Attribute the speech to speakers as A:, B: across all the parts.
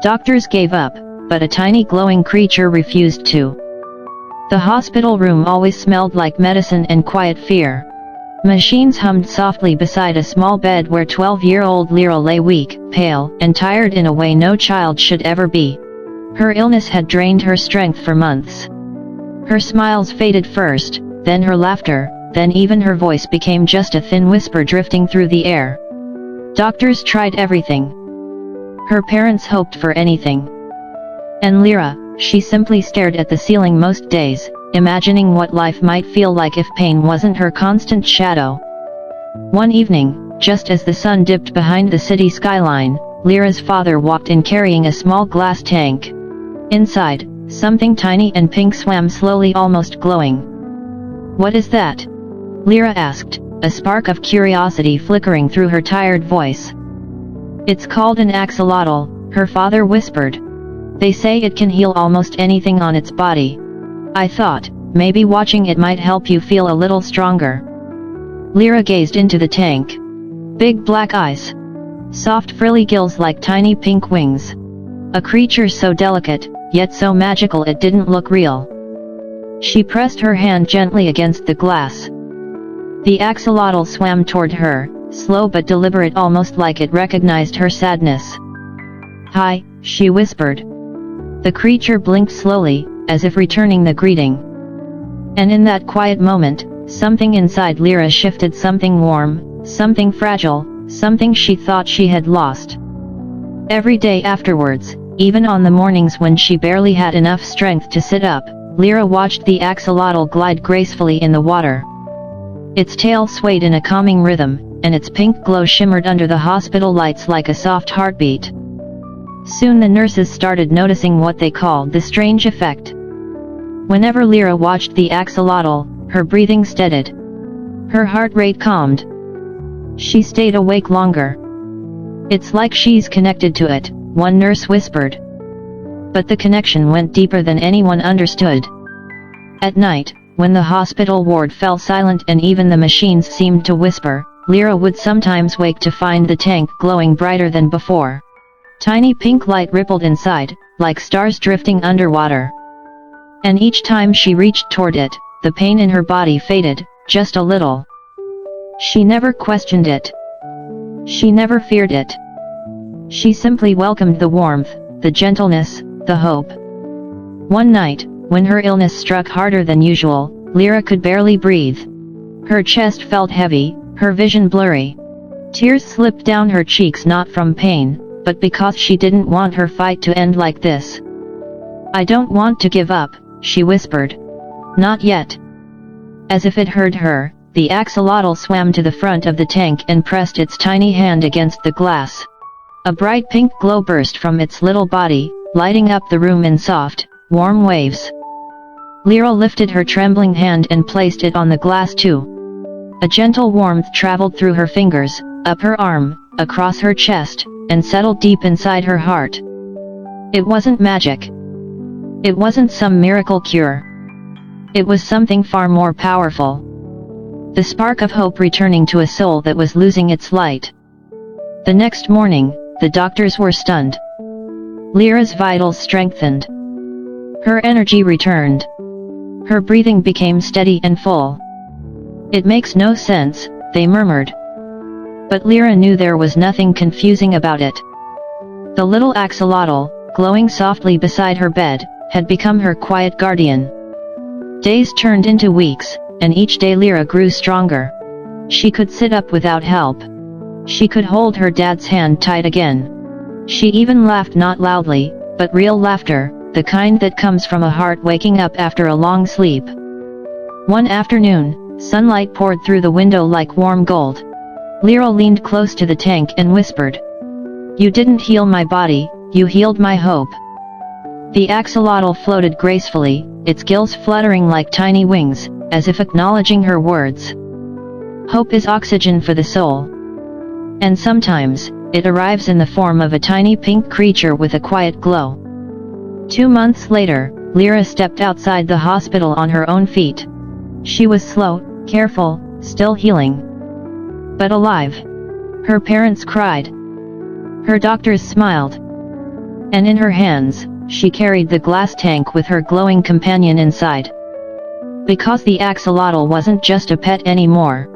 A: Doctors gave up, but a tiny glowing creature refused to. The hospital room always smelled like medicine and quiet fear. Machines hummed softly beside a small bed where 12-year-old Lyra lay weak, pale, and tired in a way no child should ever be. Her illness had drained her strength for months. Her smiles faded first, then her laughter, then even her voice became just a thin whisper drifting through the air. Doctors tried everything. Her parents hoped for anything. And Lyra, she simply stared at the ceiling most days, imagining what life might feel like if pain wasn't her constant shadow. One evening, just as the sun dipped behind the city skyline, Lyra's father walked in carrying a small glass tank. Inside, something tiny and pink swam slowly, almost glowing. "What is that?" Lyra asked, a spark of curiosity flickering through her tired voice. "It's called an axolotl," her father whispered. "They say it can heal almost anything on its body. I thought, maybe watching it might help you feel a little stronger." Lyra gazed into the tank. Big black eyes. Soft frilly gills like tiny pink wings. A creature so delicate, yet so magical it didn't look real. She pressed her hand gently against the glass. The axolotl swam toward her, slow but deliberate, almost like it recognized her sadness. "Hi," she whispered. The creature blinked slowly, as if returning the greeting. And in that quiet moment, something inside Lyra shifted, something warm, something fragile, something she thought she had lost. Every day afterwards, even on the mornings when she barely had enough strength to sit up, Lyra watched the axolotl glide gracefully in the water. Its tail swayed in a calming rhythm, and its pink glow shimmered under the hospital lights like a soft heartbeat. Soon the nurses started noticing what they called the strange effect. Whenever Lyra watched the axolotl, her breathing steadied. Her heart rate calmed. She stayed awake longer. "It's like she's connected to it," one nurse whispered. But the connection went deeper than anyone understood. At night, when the hospital ward fell silent and even the machines seemed to whisper, Lyra would sometimes wake to find the tank glowing brighter than before. Tiny pink light rippled inside, like stars drifting underwater. And each time she reached toward it, the pain in her body faded, just a little. She never questioned it. She never feared it. She simply welcomed the warmth, the gentleness, the hope. One night, when her illness struck harder than usual, Lyra could barely breathe. Her chest felt heavy, her vision blurry. Tears slipped down her cheeks, not from pain, but because she didn't want her fight to end like this. "I don't want to give up," she whispered. "Not yet." As if it heard her, the axolotl swam to the front of the tank and pressed its tiny hand against the glass. A bright pink glow burst from its little body, lighting up the room in soft, warm waves. Lyra lifted her trembling hand and placed it on the glass too. A gentle warmth traveled through her fingers, up her arm, across her chest, and settled deep inside her heart. It wasn't magic. It wasn't some miracle cure. It was something far more powerful. The spark of hope returning to a soul that was losing its light. The next morning, the doctors were stunned. Lyra's vitals strengthened. Her energy returned. Her breathing became steady and full. "It makes no sense," they murmured. But Lyra knew there was nothing confusing about it. The little axolotl, glowing softly beside her bed, had become her quiet guardian. Days turned into weeks, and each day Lyra grew stronger. She could sit up without help. She could hold her dad's hand tight again. She even laughed, not loudly, but real laughter, the kind that comes from a heart waking up after a long sleep. One afternoon, sunlight poured through the window like warm gold. Lyra leaned close to the tank and whispered, "You didn't heal my body, you healed my hope." The axolotl floated gracefully, its gills fluttering like tiny wings, as if acknowledging her words. Hope is oxygen for the soul. And sometimes, it arrives in the form of a tiny pink creature with a quiet glow. 2 months later, Lyra stepped outside the hospital on her own feet. She was slow, careful, still healing. But alive. Her parents cried. Her doctors smiled. And in her hands, she carried the glass tank with her glowing companion inside. Because the axolotl wasn't just a pet anymore.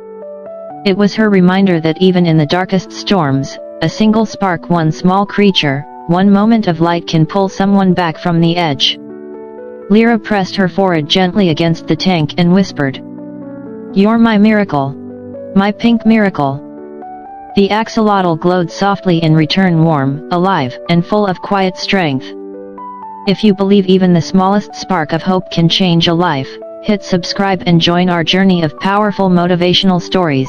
A: It was her reminder that even in the darkest storms, a single spark, one small creature, one moment of light can pull someone back from the edge. Lyra pressed her forehead gently against the tank and whispered, "You're my miracle. My pink miracle." The axolotl glowed softly in return, warm, alive, and full of quiet strength. If you believe even the smallest spark of hope can change a life, hit subscribe and join our journey of powerful motivational stories.